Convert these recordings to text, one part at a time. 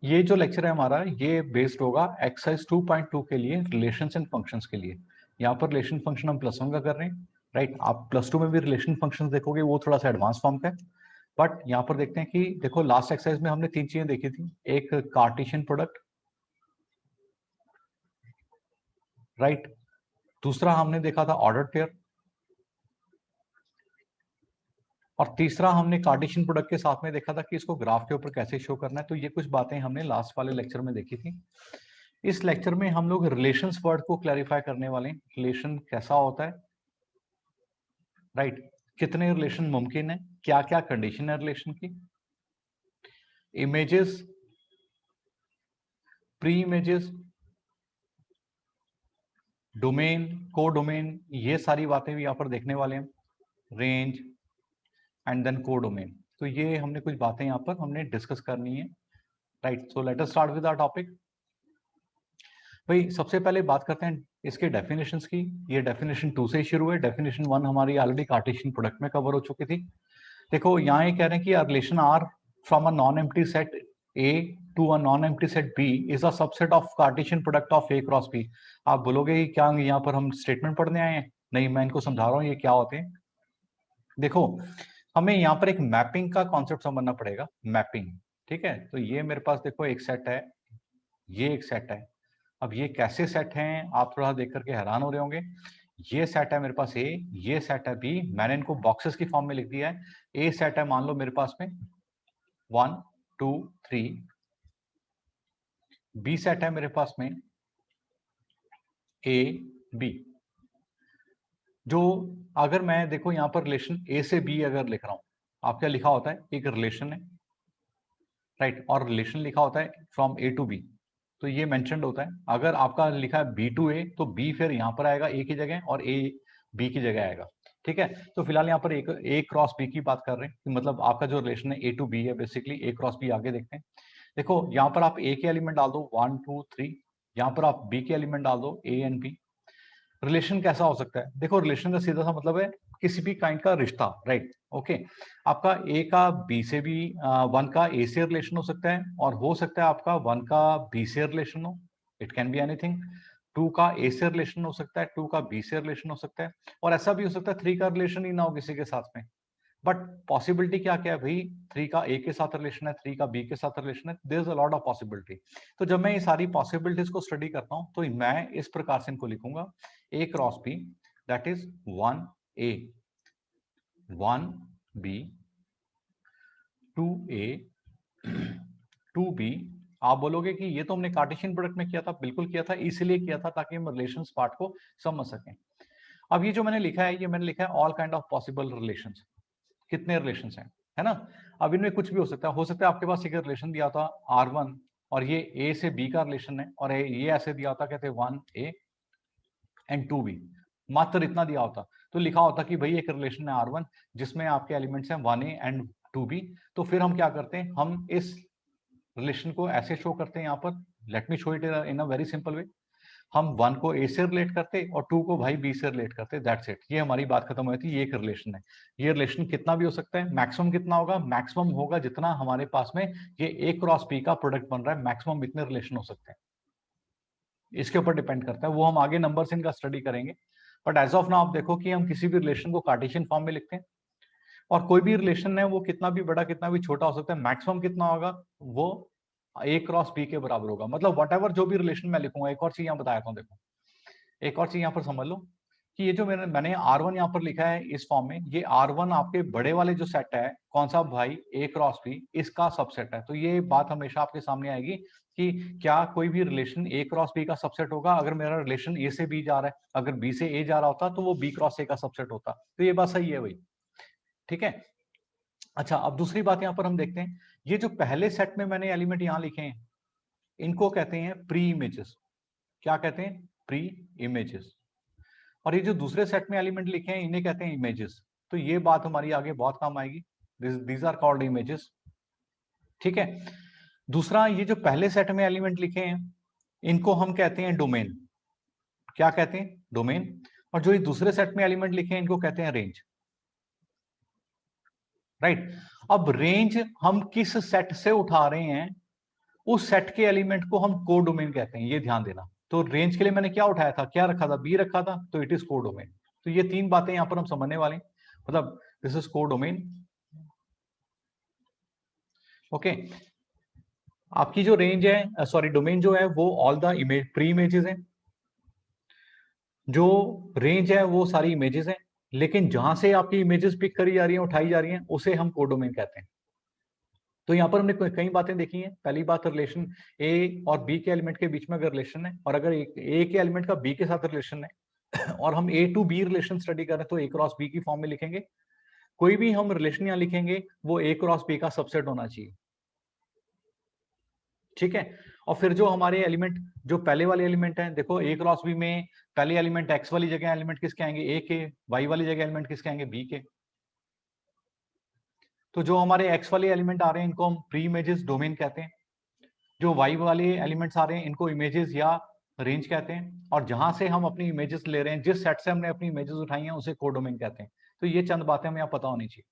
ये जो लेक्चर है हमारा ये बेस्ड होगा एक्सरसाइज 2.2 के लिए रिलेशंस एंड फंक्शंस के लिए। यहाँ पर रिलेशन फंक्शन हम +1 का कर रहे हैं, राइट। आप +2 में भी रिलेशन फंक्शंस देखोगे, वो थोड़ा सा एडवांस फॉर्म का है। बट यहाँ पर देखते हैं कि देखो लास्ट एक्सरसाइज में हमने 3 चीजें देखी थी, एक कार्टेशियन प्रोडक्ट, राइट। दूसरा हमने देखा था ऑर्डर पेयर, और तीसरा हमने कार्टेशियन प्रोडक्ट के साथ में देखा था कि इसको ग्राफ के ऊपर कैसे शो करना है। तो ये कुछ बातें हमने लास्ट वाले लेक्चर में देखी थी। इस लेक्चर में हम लोग रिलेशंस वर्ड को क्लैरिफाई करने वाले हैं। रिलेशन कैसा होता है, राइट। कितने रिलेशन मुमकिन है, क्या क्या कंडीशन है रिलेशन की, इमेजेस, प्री इमेजेस, डोमेन, को डोमेन, ये सारी बातें भी यहाँ पर देखने वाले हैं। रेंज एंड देन को डोमेन। तो ये हमने कुछ बातें यहाँ पर हमने डिस्कस करनी है, right. So let us start with our topic. भाई सबसे पहले बात करते हैं इसके डेफिनेशंस की। ये डेफिनेशन 2 से शुरू है। डेफिनेशन 1 हमारी ऑलरेडी कार्टेशियन प्रोडक्ट में कवर हो चुकी थी। देखो यहाँ ये कह रहे हैं कि relation R from a non empty set A to a non empty set B is a subset of Cartesian product of A cross B. आप बोलोगे कि क्या यहाँ पर हम स्टेटमेंट पढ़ने आए हैं? नहीं, मैं इनको समझा रहा हूँ ये क्या होते हैं। देखो हमें यहाँ पर एक मैपिंग का कॉन्सेप्ट समझना पड़ेगा, मैपिंग, ठीक है। तो ये मेरे पास देखो एक सेट है, ये एक सेट है। अब ये कैसे सेट हैं आप थोड़ा देख करके हैरान हो रहे होंगे। ये सेट है मेरे पास ए, ये सेट है बी, मैंने इनको बॉक्सेस की फॉर्म में लिख दिया है। ए सेट है मान लो मेरे पास में 1 2 3, बी सेट है मेरे पास में ए बी। जो अगर मैं देखो यहाँ पर रिलेशन ए से बी अगर लिख रहा हूं, आप क्या लिखा होता है, एक रिलेशन है, राइट, और रिलेशन लिखा होता है फ्रॉम ए टू बी। तो ये मेंशन्ड होता है। अगर आपका लिखा है बी टू ए, तो बी फिर यहाँ पर आएगा ए की जगह और ए बी की जगह आएगा, ठीक है। तो फिलहाल यहाँ पर एक ए क्रॉस बी की बात कर रहे हैं, मतलब आपका जो रिलेशन है ए टू बी है, बेसिकली ए क्रॉस बी। आगे देखते हैं। देखो यहाँ पर आप ए के एलिमेंट डाल दो 1 2 3, यहाँ पर आप बी के एलिमेंट डाल दो ए एंड बी। रिलेशन कैसा हो सकता है? देखो रिलेशन का सीधा सा मतलब है किसी भी काइंड का रिश्ता, राइट। ओके, आपका ए का बी से भी 1 का ए से रिलेशन हो सकता है, और हो सकता है आपका 1 का बी से रिलेशन हो, इट कैन बी एनीथिंग। 2 का ए से रिलेशन हो सकता है, 2 का बी से रिलेशन हो सकता है, और ऐसा भी हो सकता है 3 का रिलेशन ही ना हो किसी के साथ में। बट पॉसिबिलिटी क्या क्या है भाई, 3 का ए के साथ रिलेशन है, 3 का बी के साथ रिलेशन है, there is a lot of possibility. तो जब मैं ये सारी पॉसिबिलिटीज को स्टडी करता हूं तो मैं इस प्रकार से इनको लिखूंगा, A cross B that is 1 A 1 B 2 A 2 B. आप बोलोगे कि ये तो हमने कार्टेशियन प्रोडक्ट में किया था, बिल्कुल किया था, इसलिए किया था ताकि हम रिलेशंस पार्ट को समझ सकें। अब ये जो मैंने लिखा है, ये मैंने लिखा है all kind of possible relations. कितने रिलेशन हैं, है ना। अब इनमें कुछ भी हो सकता है आपके पास एक रिलेशन दिया था R1, और ये ए से बी का रिलेशन है, और ये ऐसे दिया होता, कहते 1 ए एंड 2 बी, मात्र इतना दिया होता। तो लिखा होता कि भाई एक रिलेशन है R1 जिसमें आपके एलिमेंट्स हैं 1 ए एंड 2 बी। तो फिर हम क्या करते हैं, हम इस रिलेशन को ऐसे शो करते हैं यहाँ पर। Let me show it in a very simple way. हम 1 को ए से रिलेट करते और 2 को भाई बी से रिलेट करते, दैट्स इट। ये हमारी बात खत्म हुई थी, ये एक रिलेशन है। ये रिलेशन कितना भी हो सकता है, मैक्सिमम कितना होगा, मैक्सिमम होगा जितना हमारे पास में ये ए क्रॉस बी का प्रोडक्ट बन रहा है, मैक्सिमम इतने रिलेशन हो सकते हैं। इसके ऊपर डिपेंड करता है, वो हम आगे नंबर्स इनका स्टडी करेंगे। बट एज ऑफ नाउ आप देखो कि हम किसी भी रिलेशन को कार्टेशियन फॉर्म में लिखते हैं, और कोई भी रिलेशन है वो कितना भी बड़ा कितना भी छोटा हो सकता है, मैक्सिमम कितना होगा, वो ए क्रॉस बी के बराबर होगा। मतलब वट जो भी रिलेशन मैं लिखूंगा, एक और चीज यहाँ बताया था, देखो एक और चीज यहाँ पर समझ लो कि ये जो मैंने R1 यहाँ पर लिखा है इस फॉर्म में, ये R1 आपके बड़े वाले जो सेट है, कौन सा भाई, ए क्रॉस बी, इसका सबसेट है। तो ये बात हमेशा आपके सामने आएगी कि क्या कोई भी रिलेशन ए क्रॉस बी का सबसेट होगा। अगर मेरा रिलेशन ए से बी जा रहा है, अगर बी से ए जा रहा होता तो वो बी क्रॉस ए का सबसेट होता। तो ये बात सही है भाई, ठीक है। अच्छा, अब दूसरी बात यहाँ पर हम देखते हैं, ये जो पहले सेट में मैंने एलिमेंट यहाँ लिखे हैं, इनको कहते हैं प्री इमेजेस। क्या कहते हैं? Pre images. और ये जो दूसरे सेट में एलिमेंट लिखे हैं, इन्हें कहते हैं इमेजेस। तो ये बात हमारी आगे बहुत काम आएगी, दीज आर कॉल्ड इमेजेस, ठीक है। दूसरा, ये जो पहले सेट में एलिमेंट लिखे हैं, इनको हम कहते हैं डोमेन। क्या कहते हैं? डोमेन। और जो ये दूसरे सेट में एलिमेंट लिखे हैं, इनको कहते हैं रेंज, राइट। अब रेंज हम किस सेट से उठा रहे हैं, उस सेट के एलिमेंट को हम कोडोमेन कहते हैं, ये ध्यान देना। तो रेंज के लिए मैंने क्या उठाया था, क्या रखा था, बी रखा था, तो इट इज कोडोमेन। तो ये तीन बातें यहां पर हम समझने वाले हैं, मतलब दिस इज कोडोमेन। ओके, आपकी जो रेंज है, सॉरी डोमेन जो है वो all the image pre images हैं, जो रेंज है वो सारी इमेजेस हैं, लेकिन जहां से आपकी इमेजेस पिक करी जा रही हैं, उठाई जा रही हैं, उसे हम कोडोमेन कहते हैं। तो यहाँ पर हमने कई बातें देखी हैं। पहली बात, रिलेशन ए और बी के एलिमेंट के बीच में अगर रिलेशन है, और अगर ए के एलिमेंट का बी के साथ रिलेशन है और हम ए टू बी रिलेशन स्टडी कर रहे हैं, तो ए क्रॉस बी की फॉर्म में लिखेंगे। कोई भी हम रिलेशन यहाँ लिखेंगे वो ए क्रॉस बी का सबसेट होना चाहिए, ठीक है। और फिर जो हमारे एलिमेंट, जो पहले वाले एलिमेंट हैं, देखो ए क्रॉस बी में पहले एलिमेंट एक्स वाली जगह एलिमेंट किसके आएंगे, ए के, वाई वाली जगह एलिमेंट किसके आएंगे, बी के। तो जो हमारे एक्स वाले एलिमेंट आ रहे हैं इनको हम प्री इमेजेस डोमेन कहते हैं, जो वाई वाले एलिमेंट्स आ रहे हैं इनको इमेजेस या रेंज कहते हैं, और जहां से हम अपनी इमेजेस ले रहे हैं, जिस सेट से हमने अपनी इमेजेस उठाई हैं, उसे कोडोमेन कहते हैं। तो ये चंद बातें हमें यहाँ पता होनी चाहिए।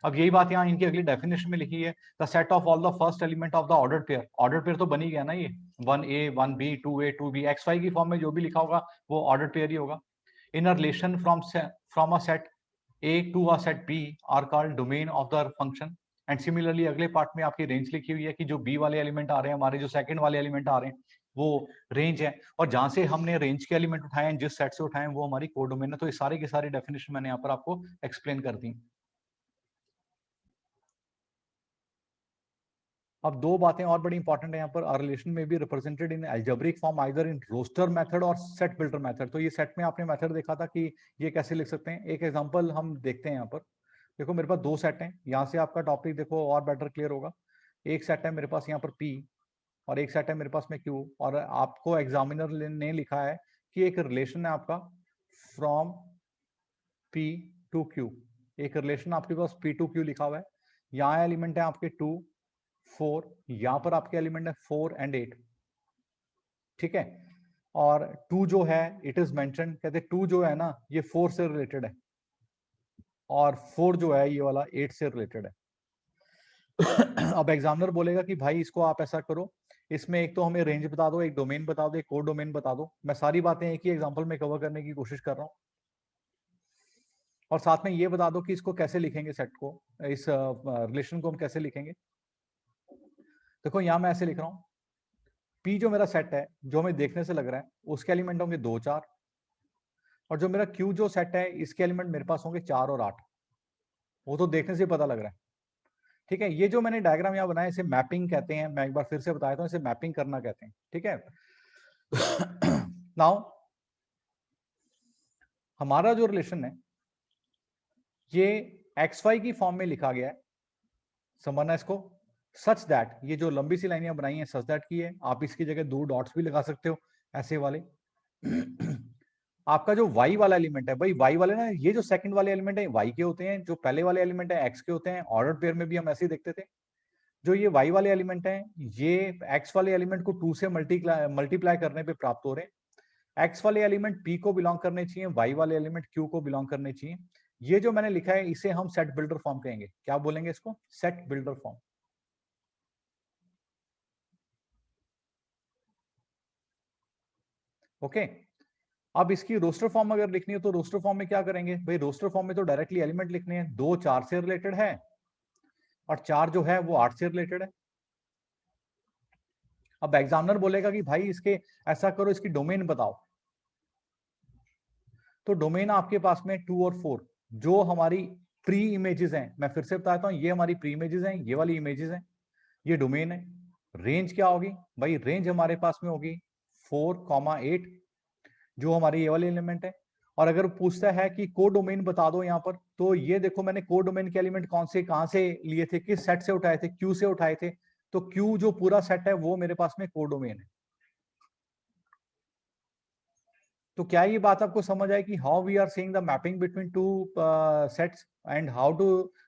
अब यही बात यहाँ इनकी अगली डेफिनेशन में लिखी है, the set of all the first element of the ordered pair. Ordered pair तो बन ही गया ना, ये 1a 1b 2a 2b x Y की फॉर्म में जो भी लिखा होगा वो ऑर्डर्ड पेयर ही होगा। In a relation from a set a to a set b are called domain of the function। And similarly अगले पार्ट में आपकी रेंज लिखी हुई है कि जो बी वाले एलिमेंट आ रहे हैं, हमारे जो सेकंड वाले एलिमेंट आ रहे हैं वो रेंज है, और जहां से हमने रेंज के एलिमेंट उठाए हैं, जिस सेट से उठाए हैं, वो हमारी कोडोमेन है। तो ये सारी की सारी डेफिनेशन मैंने यहाँ पर आपको एक्सप्लेन कर दी। अब दो बातें और बड़ी इंपॉर्टेंट है यहाँ पर, रिलेशन में be represented in algebraic form either in roster method और सेट बिल्डर मेथड। तो ये सेट में आपने मेथड देखा था कि ये कैसे लिख सकते हैं। एक एग्जांपल हम देखते हैं यहाँ पर। देखो मेरे पास दो सेट हैं, यहाँ से आपका टॉपिक देखो और बेटर क्लियर होगा। एक सेट है मेरे पास यहाँ पर P और एक सेट है मेरे पास में Q, और आपको एग्जामिनर ने लिखा है कि एक रिलेशन है आपका फ्रॉम P टू Q। एक रिलेशन आपके पास P टू Q लिखा हुआ है। यहाँ एलिमेंट है आपके 2 4, यहां पर आपके एलिमेंट है 4 एंड 8, ठीक है। और 2 जो है इट इज मेंशन, कहते 2 जो है ना ये 4 से रिलेटेड है, और 4 जो है ये वाला 8 से रिलेटेड है। अब एग्जामिनर बोलेगा कि भाई इसको आप ऐसा करो, इसमें एक तो हमें रेंज बता दो, एक डोमेन बता दो, एक कोड डोमेन बता दो। मैं सारी बातें एक ही एग्जांपल में कवर करने की कोशिश कर रहा हूँ, और साथ में ये बता दो कि इसको कैसे लिखेंगे, सेट को, इस रिलेशन को हम कैसे लिखेंगे। देखो यहाँ मैं ऐसे लिख रहा हूँ, P जो मेरा सेट है, जो हमें देखने से लग रहा है उसके एलिमेंट होंगे 2 4, और जो मेरा Q जो सेट है इसके एलिमेंट मेरे पास होंगे 4 और 8। वो तो देखने से पता लग रहा है, ठीक है। ये जो मैंने डायग्राम यहाँ बनाया इसे मैपिंग कहते हैं, मैं एक बार फिर से बता देता हूँ, इसे मैपिंग करना कहते हैं, ठीक है। नाउ हमारा जो रिलेशन है ये एक्स वाई की फॉर्म में लिखा गया है, समझना इसको, सच दैट, ये जो लंबी सी लाइनें बनाई हैं सच दैट की है। आप इसकी जगह 2 डॉट्स भी लगा सकते हो ऐसे वाले। आपका जो y वाला एलिमेंट है, भाई y वाले ना, ये जो सेकंड वाले एलिमेंट है y के होते हैं, जो पहले वाले एलिमेंट है x के होते हैं। ऑर्डर पेयर में भी हम ऐसे ही देखते थे। जो ये y वाले एलिमेंट हैं ये x वाले एलिमेंट को 2 से मल्टीप्लाई करने पे प्राप्त हो रहे हैं। x वाले एलिमेंट p को बिलोंग करने चाहिए, y वाले एलिमेंट q को बिलोंग करने चाहिए। ये जो मैंने लिखा है इसे हम सेट बिल्डर फॉर्म कहेंगे। क्या बोलेंगे इसको, सेट बिल्डर फॉर्म। ओके, अब इसकी रोस्टर फॉर्म अगर लिखनी है तो रोस्टर फॉर्म में क्या करेंगे भाई, रोस्टर फॉर्म में तो डायरेक्टली एलिमेंट लिखने हैं। 2 4 से रिलेटेड है और 4 जो है वो 8 से रिलेटेड है। अब एग्जामिनर बोलेगा कि भाई इसके ऐसा करो, इसकी डोमेन बताओ। तो डोमेन आपके पास में 2 और 4 जो हमारी प्री इमेजेस हैं, मैं फिर से बताता हूं, ये हमारी प्री इमेजेस हैं, ये वाली इमेजेस हैं, ये डोमेन है। रेंज क्या होगी भाई, रेंज हमारे पास में होगी 4, 8 जो हमारे ये वाले एलिमेंट है। और अगर पूछता है कि को डोमेन बता दो यहाँ पर, तो ये देखो मैंने को डोमेन के एलिमेंट कौन से कहां से लिए थे, किस सेट से उठाए थे, क्यू से उठाए थे। तो क्यू जो पूरा सेट है वो मेरे पास में को डोमेन है। तो क्या ये बात आपको समझ आए कि how we are seeing the mapping between two sets and how to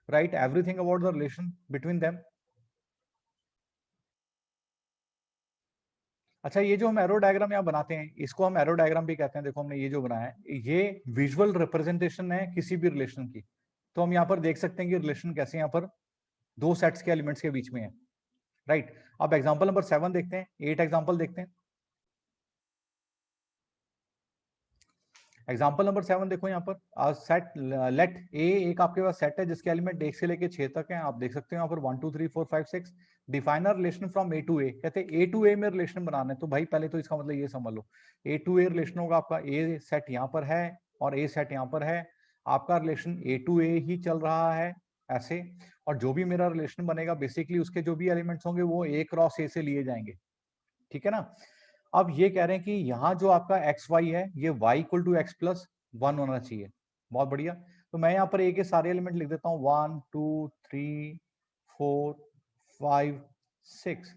write everything about the relation between them. अच्छा, ये जो हम एरो डायग्राम यहाँ बनाते हैं इसको हम एरो डायग्राम भी कहते हैं। देखो हमने ये जो बनाया है ये विजुअल रिप्रेजेंटेशन है किसी भी रिलेशन की। तो हम यहाँ पर देख सकते हैं कि रिलेशन कैसे यहाँ पर दो सेट्स के एलिमेंट्स के बीच में है। राइट। अब एग्जांपल नंबर 7 देखते हैं, 8 एग्जांपल देखते हैं। एग्जाम्पल नंबर 7 देखो यहाँ पर, सेट लेट ए एक आपके पास सेट है जिसके एलिमेंट 1 से लेके 6 तक हैं। आप देख सकते हो यहाँ पर 1 2 3 4 5 6। Define a relation from A to A, कहते हैं ए टू ए में रिलेशन बनाना है। तो भाई पहले तो इसका मतलब ये समझ लो, ए टू ए रिलेशन होगा आपका, ए सेट यहाँ पर है और ए सेट यहाँ पर है, आपका रिलेशन ए टू ए ही चल रहा है ऐसे। और जो भी मेरा रिलेशन बनेगा बेसिकली उसके जो भी एलिमेंट्स होंगे वो ए क्रॉस ए से लिए जाएंगे, ठीक है ना। अब ये कह रहे हैं कि यहाँ जो आपका एक्स वाई है ये Y equal to X plus 1 होना चाहिए। बहुत बढ़िया। तो मैं यहाँ पर ए के सारे एलिमेंट लिख देता हूँ, 1 2 3 4 5 6।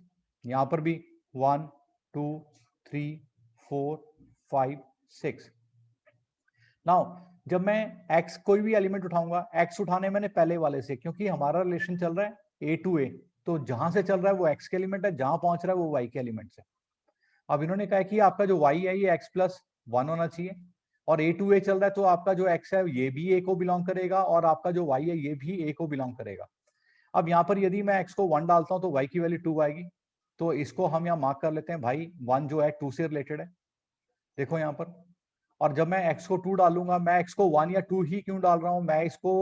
यहाँ पर भी 1 2 3 4 5 6। नाउ जब मैं x कोई भी एलिमेंट उठाऊंगा, x उठाने मैंने पहले वाले से, क्योंकि हमारा रिलेशन चल रहा है a टू a, तो जहां से चल रहा है वो x के एलिमेंट है, जहां पहुंच रहा है वो y के एलिमेंट है। अब इन्होंने कहा कि आपका जो y है ये x प्लस 1 होना चाहिए, और a टू a चल रहा है तो आपका जो x है ये भी a को बिलोंग करेगा और आपका जो y है ये भी a को बिलोंग करेगा। अब यहाँ पर यदि मैं x को 1 डालता हूं तो y की वैल्यू 2 आएगी, तो इसको हम यहाँ मार्क कर लेते हैं भाई 1 जो है 2 से रिलेटेड है, देखो यहाँ पर। और जब मैं x को 2 डालूंगा, मैं x को 1 या 2 ही क्यों डाल रहा हूँ, मैं इसको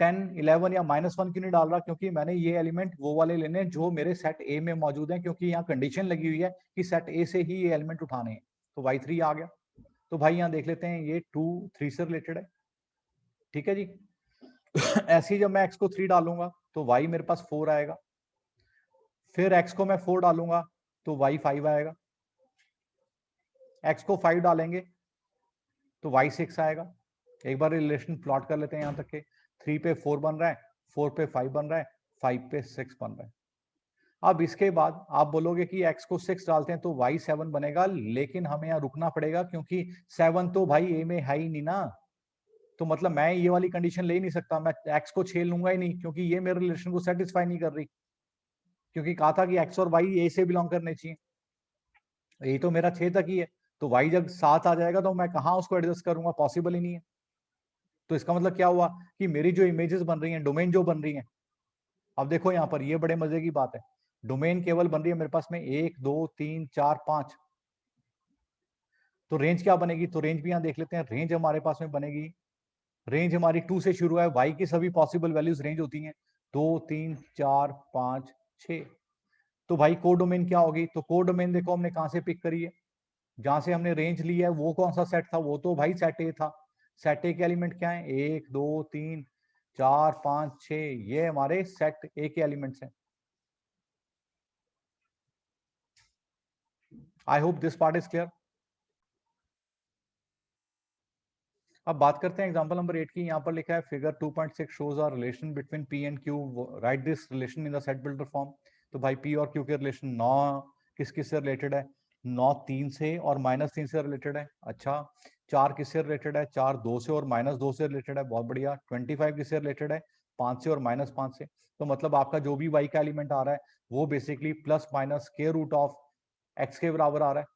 10 11 या -1 क्यों नहीं डाल रहा, क्योंकि मैंने ये एलिमेंट वो वाले लेने जो मेरे सेट ए में मौजूद हैं, क्योंकि यहाँ कंडीशन लगी हुई है कि सेट ए से ही ये एलिमेंट उठाने हैं। तो y3 आ गया। तो भाई यहाँ देख लेते हैं ये 2 3 से रिलेटेड है, ठीक है जी। ऐसे ही जब मैं x को 3 डालूंगा तो y मेरे पास 4 आएगा, फिर x को मैं 4 डालूंगा तो y 5 आएगा, x को 5 डालेंगे तो y 6 आएगा। एक बार रिलेशन प्लॉट कर लेते हैं यहाँ तक के, 3 पे 4 बन रहा है, 4 पे 5 बन रहा है, 5 पे 6 बन रहा है। अब इसके बाद आप बोलोगे कि x को 6 डालते हैं तो y 7 बनेगा, लेकिन हमें यहाँ रुकना पड़ेगा क्योंकि 7 तो भाई a में है ही नहीं ना। तो मतलब मैं ये वाली कंडीशन ले ही नहीं सकता, मैं x को 6 लूंगा ही नहीं, क्योंकि ये मेरे रिलेशन को सेटिस्फाई नहीं कर रही, क्योंकि कहा था कि x और y a से बिलोंग करने चाहिए, ये तो मेरा 6 तक ही है। तो y जब 7 आ जाएगा तो मैं कहाँ उसको एडजस्ट करूंगा, पॉसिबल ही नहीं है। तो इसका मतलब क्या हुआ कि मेरी जो इमेजेस बन रही हैं, डोमेन जो बन रही हैं, अब देखो यहाँ पर ये बड़े मजे की बात है, डोमेन केवल बन रही है मेरे पास में 1 2 3 4 5। तो रेंज क्या बनेगी, तो रेंज भी यहाँ देख लेते हैं, रेंज हमारे पास में बनेगी, रेंज हमारी 2 से शुरू है, y की सभी पॉसिबल वैल्यूज रेंज होती हैं 2 3 4 5 6। तो भाई कोडोमेन क्या होगी, तो कोडोमेन देखो हमने कहां से पिक करी है, जहां से हमने रेंज ली है वो कौन सा सेट था, वो तो भाई सेट ए था। सेट ए के एलिमेंट क्या है, 1 2 3 4 5 6, ये हमारे सेट ए के एलिमेंट्स हैं। I hope this part is clear. अब बात करते हैं एग्जांपल नंबर 8 की। यहाँ पर लिखा है figure 2.6 shows R relation between P and Q, right this relation in the set builder form. तो भाई पी और क्यू के रिलेशन 9 किस किस से रिलेटेड है, 9 3 से और -3 से रिलेटेड है। अच्छा 4 किससे रिलेटेड है, 4 2 से और -2 से रिलेटेड है। बहुत बढ़िया। 25 किससे रिलेटेड है, 5 से और -5 से। तो मतलब आपका जो भी y का एलिमेंट आ रहा है वो basically plus minus square root of x के बराबर आ रहा है।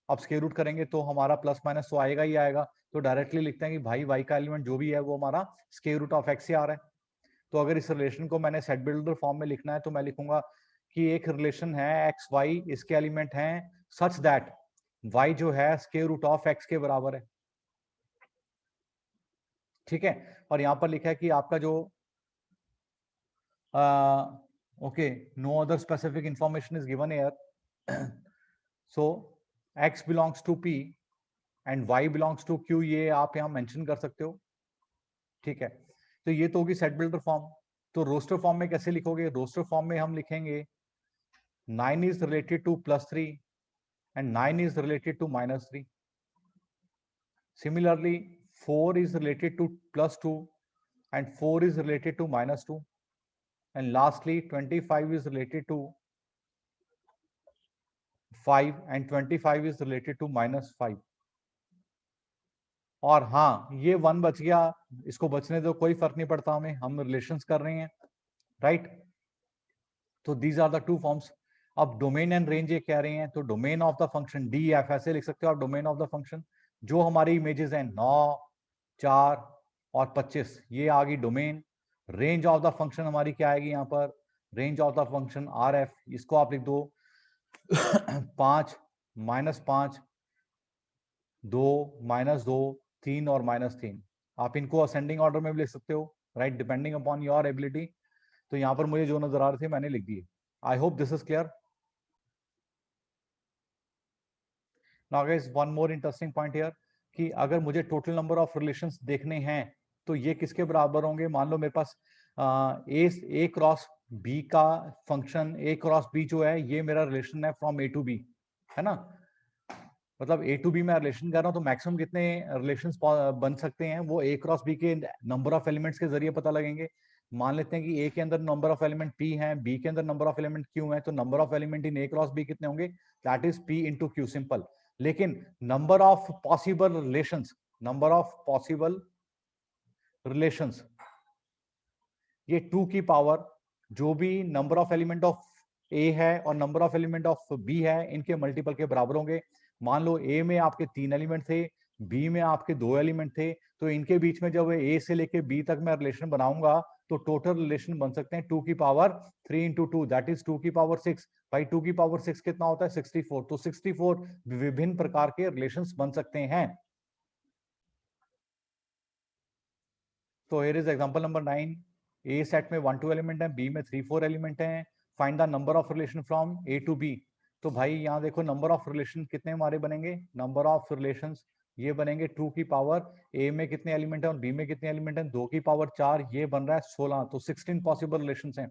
अब स्क्वायर रूट करेंगे तो हमारा प्लस माइनस तो आएगा ही आएगा, तो डायरेक्टली लिखते हैं कि भाई y का एलिमेंट जो भी है वो हमारा स्क्वायर रूट ऑफ x से आ रहा है। तो अगर इस रिलेशन को मैंने सेट बिल्डर फॉर्म में लिखना है तो मैं लिखूंगा कि एक रिलेशन है एक्स वाई, इसके एलिमेंट हैं सच दैट y जो है स्क्वायर रूट ऑफ x के बराबर है, ठीक है। और यहाँ पर लिखा है कि आपका जो okay, no other specific information is given here, so x belongs to p and y belongs to q, ये आप यहाँ मेंशन कर सकते हो, ठीक है। तो ये तो होगी सेट बिल्डर फॉर्म। तो रोस्टर फॉर्म में कैसे लिखोगे, रोस्टर फॉर्म में हम लिखेंगे 9 is related to +3 and 9 is related to -3. Similarly 4 is related to +2 and 4 is related to -2, and lastly 25 is related to 5 and 25 is related to -5. और हाँ ये 1 बच गया, इसको बचने दो, कोई फर्क नहीं पड़ता हमें, हम रिलेशंस कर रहे हैं, राइट। तो these are the two forms. अब डोमेन एंड रेंज ये कह रहे हैं, तो domain of the function D F ऐसे लिख सकते हो आप, डोमेन ऑफ द फंक्शन जो हमारी इमेजेस हैं 9 4 और 25, ये आ गई domain. Range of the function हमारी क्या आएगी यहाँ पर, range of the function R F, इसको आप लिख दो 5 -5 2 -2 3 और -3। आप इनको असेंडिंग ऑर्डर में भी लिख सकते हो, right, depending upon your ability. तो यहाँ पर मुझे जो नजर आ रहे थे मैंने लिख दिए। I hope this is clear. Now guys one more interesting point here कि अगर मुझे टोटल नंबर ऑफ रिलेशंस देखने हैं तो ये किसके बराबर होंगे। मान लो मेरे पास ए क्रॉस बी का फंक्शन ए क्रॉस बी जो है ये मेरा रिलेशन है फ्रॉम ए टू बी, है ना। मतलब ए टू बी में रिलेशन कर रहा हूँ तो मैक्सिमम कितने रिलेशंस बन सकते हैं वो ए क्रॉस बी के नंबर ऑफ एलिमेंट्स के जरिए पता लगेंगे। मान लेते हैं कि ए के अंदर नंबर ऑफ एलिमेंट पी है, बी के अंदर नंबर ऑफ एलिमेंट क्यू है, तो number of element in A cross B कितने होंगे, that is P into Q, simple. लेकिन number of possible relations, number of possible relations ये 2 की पावर जो भी number of element of A है और number of element of B है इनके मल्टीपल के बराबर होंगे। मान लो ए में आपके 3 एलिमेंट थे, बी में आपके 2 एलिमेंट थे, तो इनके बीच में जब ए से लेके बी तक मैं रिलेशन बनाऊंगा तो टोटल रिलेशन बन सकते हैं 2 की पावर 3 इंटू 2 दैट इज 2 की पावर 6। भाई 2 की पावर 6 कितना होता है, 64। तो 64 विभिन्न प्रकार के रिलेशंस बन सकते हैं। तो here is example number 9। A set में 1 2 एलिमेंट है, बी में 3 4 एलिमेंट हैं। Find the number of relation from A to B. तो भाई यहाँ देखो नंबर ऑफ रिलेशन कितने हमारे बनेंगे, नंबर ऑफ रिलेशंस ये बनेंगे 2 की पावर ए में कितने एलिमेंट है और बी में कितने एलिमेंट है, 2 की पावर 4, ये बन रहा है 16। तो 16 पॉसिबल रिलेशंस हैं।